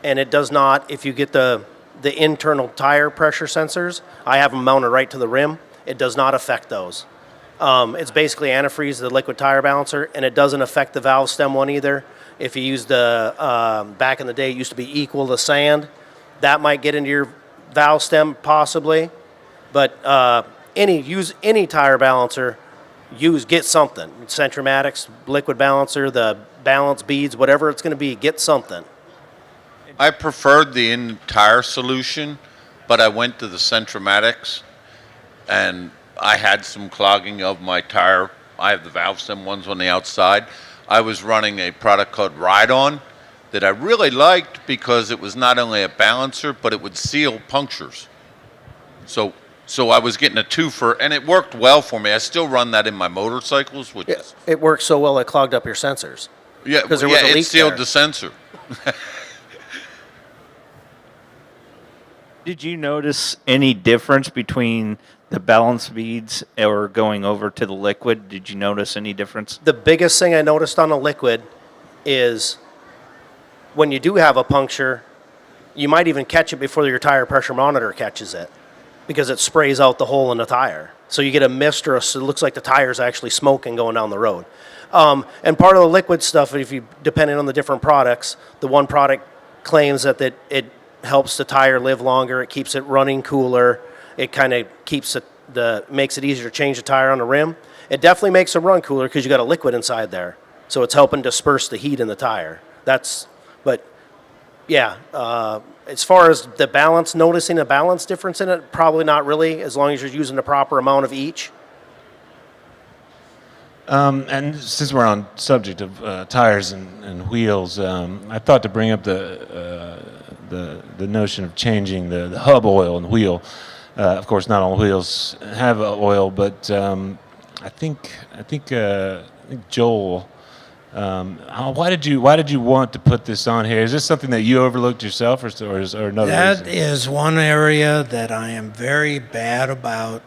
and it does not. If you get the internal tire pressure sensors, I have them mounted right to the rim. It does not affect those. It's basically antifreeze, the liquid tire balancer, and it doesn't affect the valve stem one either. If you use the, back in the day, it used to be equal to sand. That might get into your valve stem possibly, but use any tire balancer, get something. Centromatics, liquid balancer, the balance beads, whatever it's going to be, get something. I preferred the entire solution, but I went to the Centromatics, and I had some clogging of my tire. I have the valve stem ones on the outside. I was running a product called Ride-On that I really liked because it was not only a balancer, but it would seal punctures. So I was getting a twofer, and it worked well for me. I still run that in my motorcycles, which is It worked so well it clogged up your sensors. yeah, Because there was a it leak sealed there. the sensor. Did you notice any difference between the balance beads or going over to the liquid? Did you notice any difference? The biggest thing I noticed on a liquid is when you do have a puncture, you might even catch it before your tire pressure monitor catches it because it sprays out the hole in the tire. So you get a mist or it looks like the tire's actually smoking going down the road. And part of the liquid stuff, if you depending on the different products, the one product claims that it helps the tire live longer, it keeps it running cooler, it kind of keeps it makes it easier to change the tire on the rim. It definitely makes them run cooler because you got a liquid inside there, so it's helping disperse the heat in the tire. But yeah, as far as the balance, noticing a balance difference in it, probably not really, as long as you're using the proper amount of each. And since we're on subject of tires and wheels, I thought to bring up the notion of changing the hub oil and wheel. Of course, not all wheels have oil, but I think Joel. Why did you want to put this on here? Is this something that you overlooked yourself, or another That reason? is one area that I am very bad about.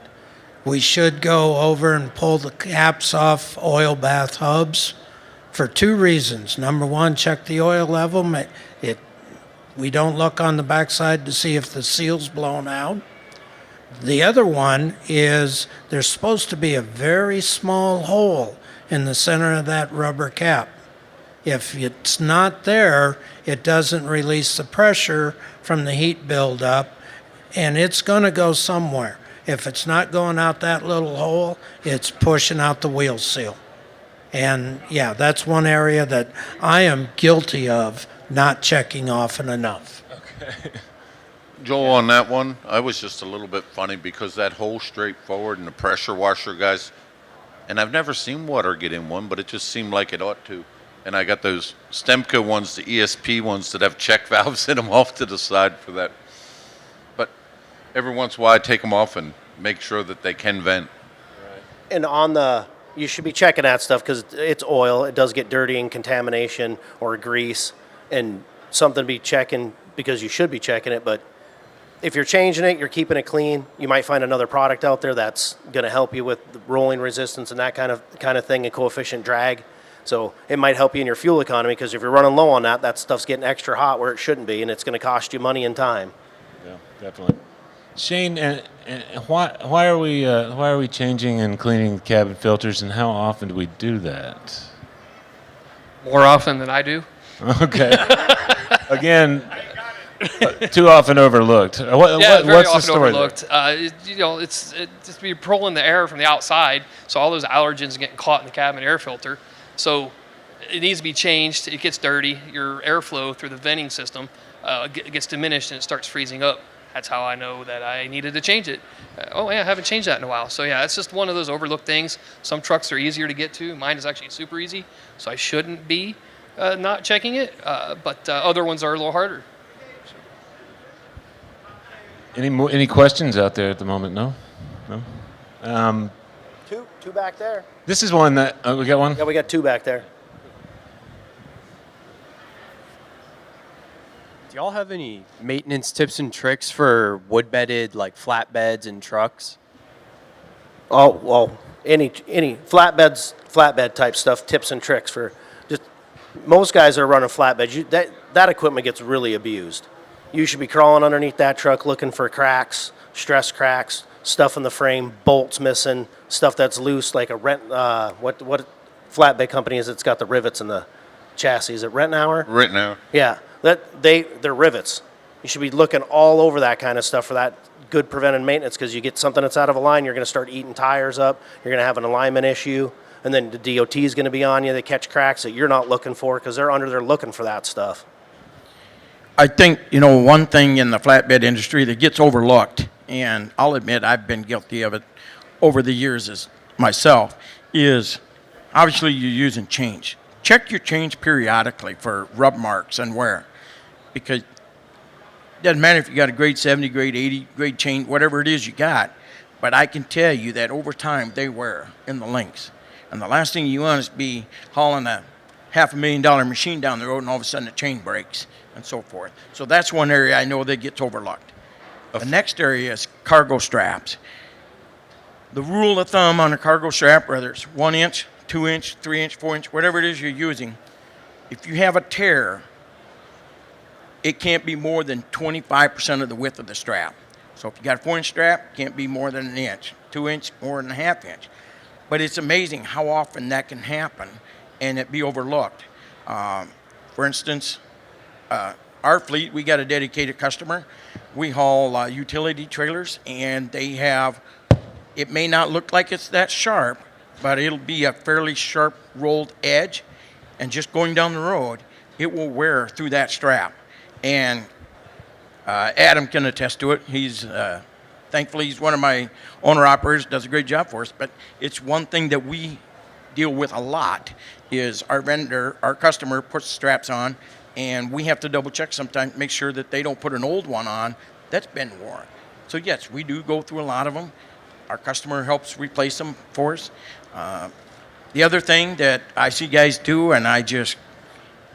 We should go over and pull the caps off oil bath hubs for two reasons. Number one, check the oil level. We don't look on the backside to see if the seal's blown out. The other one is there's supposed to be a very small hole in the center of that rubber cap. If it's not there, it doesn't release the pressure from the heat buildup, and it's going to go somewhere. If it's not going out that little hole, it's pushing out the wheel seal. And yeah, that's one area that I am guilty of not checking often enough. Joel, on that one, I was just a little bit funny because that whole straightforward and the pressure washer guys, and I've never seen water get in one, but it just seemed like it ought to. And I got those Stemco ones, the ESP ones that have check valves in them off to the side for that. But every once in a while I take them off and make sure that they can vent. And you should be checking that stuff because it's oil. It does get dirty and contamination or grease, and something to be checking because you should be checking it. But if you're changing it, you're keeping it clean. You might find another product out there that's going to help you with the rolling resistance and that kind of thing, and coefficient drag. So it might help you in your fuel economy because if you're running low on that stuff's getting extra hot where it shouldn't be, and it's going to cost you money and time. Yeah, definitely. Shane, why are we changing and cleaning cabin filters, and how often do we do that? More often than I do. Okay. Again, too often overlooked. Yeah, very What's the often story there? overlooked. It's just be pulling the air from the outside, so all those allergens are getting caught in the cabin air filter. So it needs to be changed. It gets dirty. Your airflow through the venting system gets diminished and it starts freezing up. That's how I know that I needed to change it. I haven't changed that in a while. So yeah, it's just one of those overlooked things. Some trucks are easier to get to. Mine is actually super easy, so I shouldn't be not checking it. But other ones are a little harder. Any questions out there at the moment? No. Two back there. This is one that we got one. Yeah, we got two back there. Do y'all have any maintenance tips and tricks for wood-bedded, like flatbeds and trucks? Oh, well, any flatbed type stuff, tips and tricks for just most guys that are running flatbeds. That equipment gets really abused. You should be crawling underneath that truck looking for cracks, stress cracks, stuff in the frame, bolts missing, stuff that's loose, like a what flatbed company is it's got the rivets in the chassis? Is it Rittenauer? Rittenauer. Yeah, they're rivets. You should be looking all over that kind of stuff for that good preventive maintenance because you get something that's out of a line, you're going to start eating tires up, you're going to have an alignment issue, and then the DOT is going to be on you. They catch cracks that you're not looking for because they're under there looking for that stuff. I think, one thing in the flatbed industry that gets overlooked, and I'll admit I've been guilty of it over the years as myself, is obviously you're using change. Check your change periodically for rub marks and wear, because it doesn't matter if you got a grade 70, grade 80, grade chain, whatever it is you got, but I can tell you that over time they wear in the links. And the last thing you want is be hauling a $500,000 machine down the road and all of a sudden the chain breaks and so forth. So that's one area I know that gets overlooked. The next area is cargo straps. The rule of thumb on a cargo strap, whether it's 1 inch, 2 inch, 3 inch, 4 inch, whatever it is you're using, if you have a tear, it can't be more than 25% of the width of the strap. So if you got a 4 inch strap, it can't be more than an inch, 2 inch, more than a half inch. But it's amazing how often that can happen and it be overlooked. For instance, our fleet, we got a dedicated customer. We haul utility trailers, and they have, it may not look like it's that sharp, but it'll be a fairly sharp rolled edge, and just going down the road, it will wear through that strap. And Adam can attest to it. He's thankfully he's one of my owner operators, does a great job for us. But it's one thing that we deal with a lot is our vendor, our customer puts straps on, and we have to double check sometimes, make sure that they don't put an old one on that's been worn. So yes, we do go through a lot of them. Our customer helps replace them for us. The other thing that I see guys do, and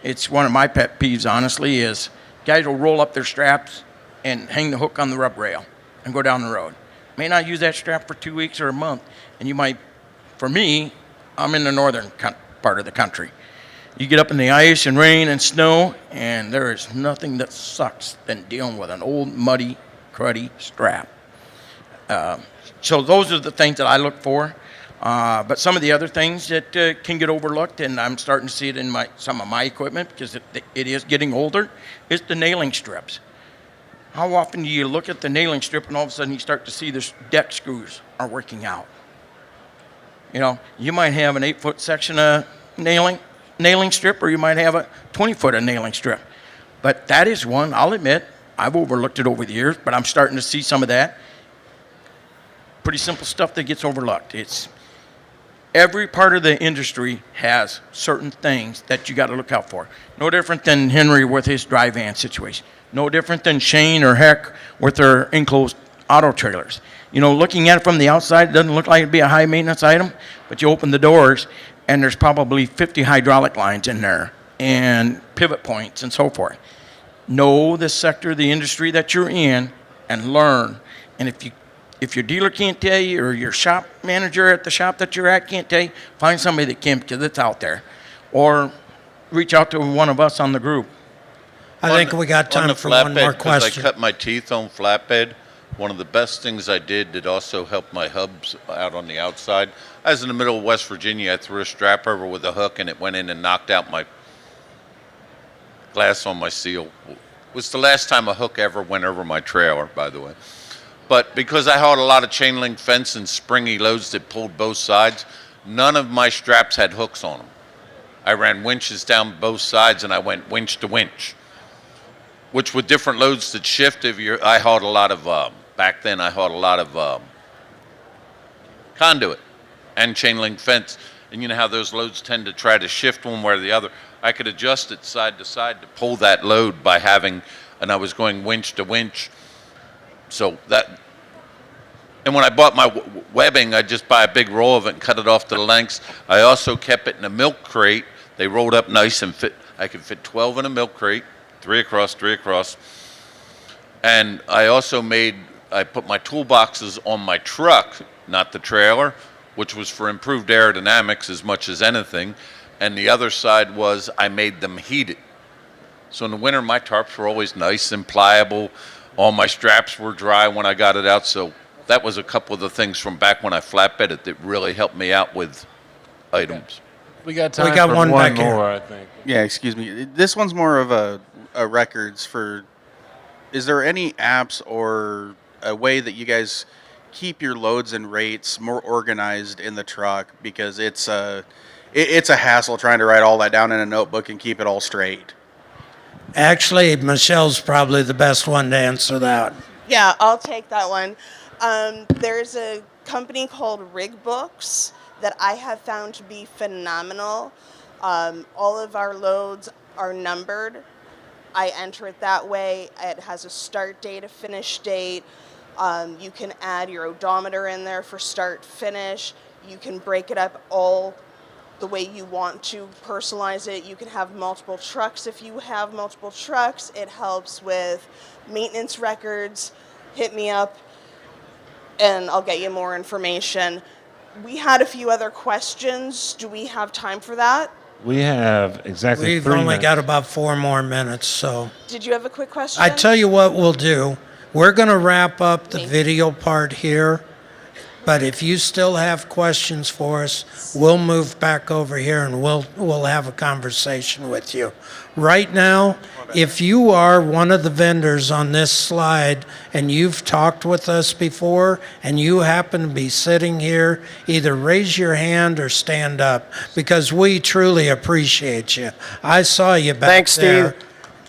it's one of my pet peeves, honestly, is guys will roll up their straps and hang the hook on the rub rail and go down the road. May not use that strap for 2 weeks or a month, and you might, for me, I'm in the northern part of the country. You get up in the ice and rain and snow, and there is nothing that sucks than dealing with an old, muddy, cruddy strap. So those are the things that I look for. But some of the other things that can get overlooked, and I'm starting to see it in some of my equipment because it is getting older, is the nailing strips. How often do you look at the nailing strip and all of a sudden you start to see the deck screws are working out? You might have an 8-foot section of nailing strip, or you might have a 20-foot of nailing strip. But that is one, I'll admit, I've overlooked it over the years, but I'm starting to see some of that. Pretty simple stuff that gets overlooked. It's every part of the industry has certain things that you got to look out for. No different than Henry with his dry van situation. No different than Shane or Heck with their enclosed auto trailers. Looking at it from the outside, it doesn't look like it'd be a high maintenance item, but you open the doors and there's probably 50 hydraulic lines in there and pivot points and so forth. Know the sector of the industry that you're in and learn. And if your dealer can't tell you, or your shop manager at the shop that you're at can't tell you, find somebody that can, because it's out there. Or reach out to one of us on the group. I think we got time for one more question. I cut my teeth on flatbed. One of the best things I did that also helped my hubs out on the outside. I was in the middle of West Virginia. I threw a strap over with a hook, and it went in and knocked out my glass on my seal. It was the last time a hook ever went over my trailer, by the way. But because I hauled a lot of chain link fence and springy loads that pulled both sides, none of my straps had hooks on them. I ran winches down both sides, and I went winch to winch, which with different loads that shift, I hauled a lot of, back then I hauled a lot of conduit and chain link fence. And you know how those loads tend to try to shift one way or the other. I could adjust it side to side to pull that load by and I was going winch to winch. So and when I bought my webbing, I just buy a big roll of it and cut it off to the lengths. I also kept it in a milk crate. They rolled up nice and I could fit 12 in a milk crate, 3 across, 3 across. And I also I put my toolboxes on my truck, not the trailer, which was for improved aerodynamics as much as anything. And the other side was I made them heated. So in the winter, my tarps were always nice and pliable. All my straps were dry when I got it out. So that was a couple of the things from back when I flatbedded that really helped me out with items. We got time for one back more, here. I think. Yeah, excuse me. This one's more of a records for. Is there any apps or a way that you guys keep your loads and rates more organized in the truck? Because it's a hassle trying to write all that down in a notebook and keep it all straight. Actually, Michelle's probably the best one to answer that. Yeah, I'll take that one. There's a company called Rig Books that I have found to be phenomenal. All of our loads are numbered. I enter it that way. It has a start date, a finish date. You can add your odometer in there for start, finish. You can break it up all the way you want to, personalize it. You can have multiple trucks if you have multiple trucks. It helps with maintenance records. Hit me up and I'll get you more information. We had a few other questions. Do we have time for that? We have exactly We've 3 only minutes. got about 4 more minutes, so. Did you have a quick question? I tell you what we'll do. We're going to wrap up the video part here, but if you still have questions for us, we'll move back over here and we'll have a conversation with you. Right now, if you are one of the vendors on this slide and you've talked with us before and you happen to be sitting here, either raise your hand or stand up because we truly appreciate you. I saw you back Thanks, there.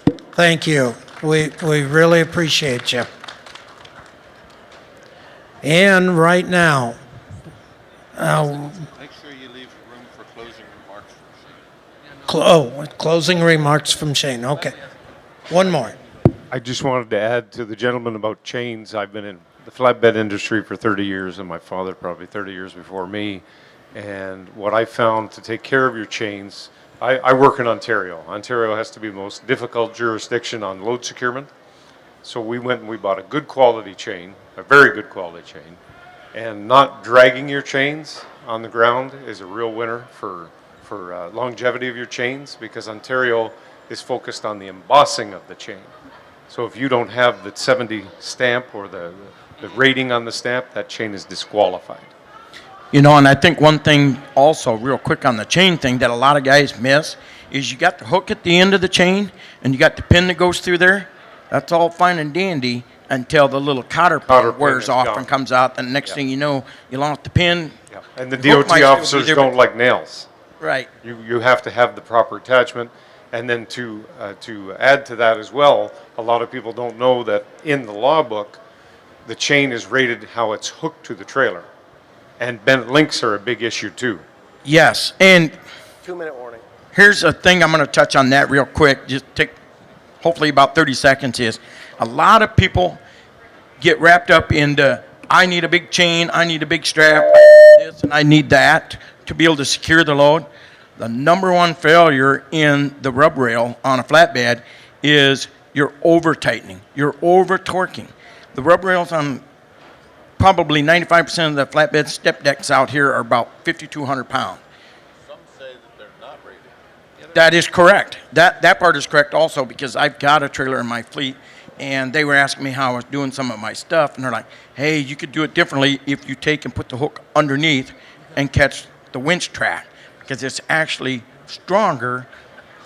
Steve. Thank you. We really appreciate you. And right now, Make sure you leave room for closing remarks from Shane. closing remarks from Shane. Okay. One more. I just wanted to add to the gentleman about chains. I've been in the flatbed industry for 30 years, and my father probably 30 years before me. And what I found to take care of your chains, I work in Ontario. Ontario has to be the most difficult jurisdiction on load securement. So we went and we bought a good quality chain, a very good quality chain. And not dragging your chains on the ground is a real winner for longevity of your chains, because Ontario is focused on the embossing of the chain. So if you don't have the 70 stamp or the rating on the stamp, that chain is disqualified. You know, and I think one thing also, real quick on the chain thing, that a lot of guys miss is you got the hook at the end of the chain and you got the pin that goes through there. That's all fine and dandy until the little cotter pin wears off and comes out, and next thing you know, you lost the pin. Yeah. And the hook might DOT still be officers there, don't but- like nails. Right. You have to have the proper attachment. And then to add to that as well, a lot of people don't know that in the law book, the chain is rated how it's hooked to the trailer. And bent links are a big issue too. Yes, and 2-minute warning. here's a thing I'm going to touch on that real quick. Just take hopefully about 30 seconds. Is a lot of people get wrapped up into, I need a big chain, I need a big strap, I need this and I need that to be able to secure the load. The number one failure in the rub rail on a flatbed is you're over tightening, you're over torquing. The rub rails on probably 95% of the flatbed step decks out here are about 5,200 pounds. Some say that they're not rated. That is correct. That part is correct also, because I've got a trailer in my fleet, and they were asking me how I was doing some of my stuff, and they're like, hey, you could do it differently if you take and put the hook underneath and catch the winch track, because it's actually stronger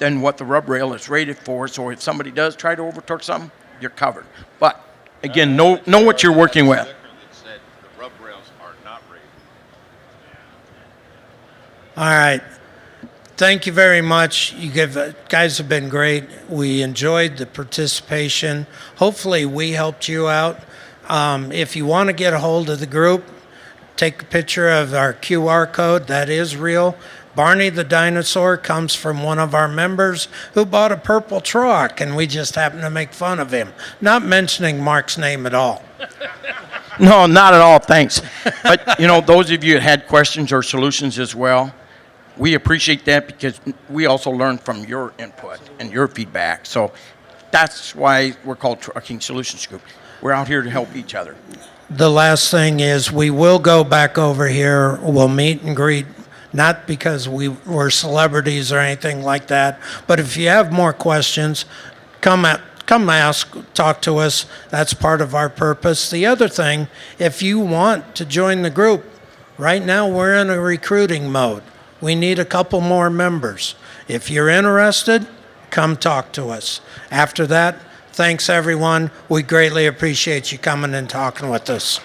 than what the rub rail is rated for. So if somebody does try to over torque something, you're covered. But again, know what you're working with. That said the rub rails are not rated. All right. Thank you very much. You guys have been great. We enjoyed the participation. Hopefully we helped you out. If you want to get a hold of the group, take a picture of our QR code. That is real. Barney the dinosaur comes from one of our members who bought a purple truck, and we just happened to make fun of him, not mentioning Mark's name at all. No, not at all, thanks. But, you know, those of you that had questions or solutions as well, we appreciate that, because we also learn from your input and your feedback. So that's why we're called Trucking Solutions Group. We're out here to help each other. The last thing is we will go back over here. We'll meet and greet, not because we're celebrities or anything like that, but if you have more questions, come ask, talk to us. That's part of our purpose. The other thing, if you want to join the group, right now we're in a recruiting mode. We need a couple more members. If you're interested, come talk to us. After that, thanks everyone. We greatly appreciate you coming and talking with us.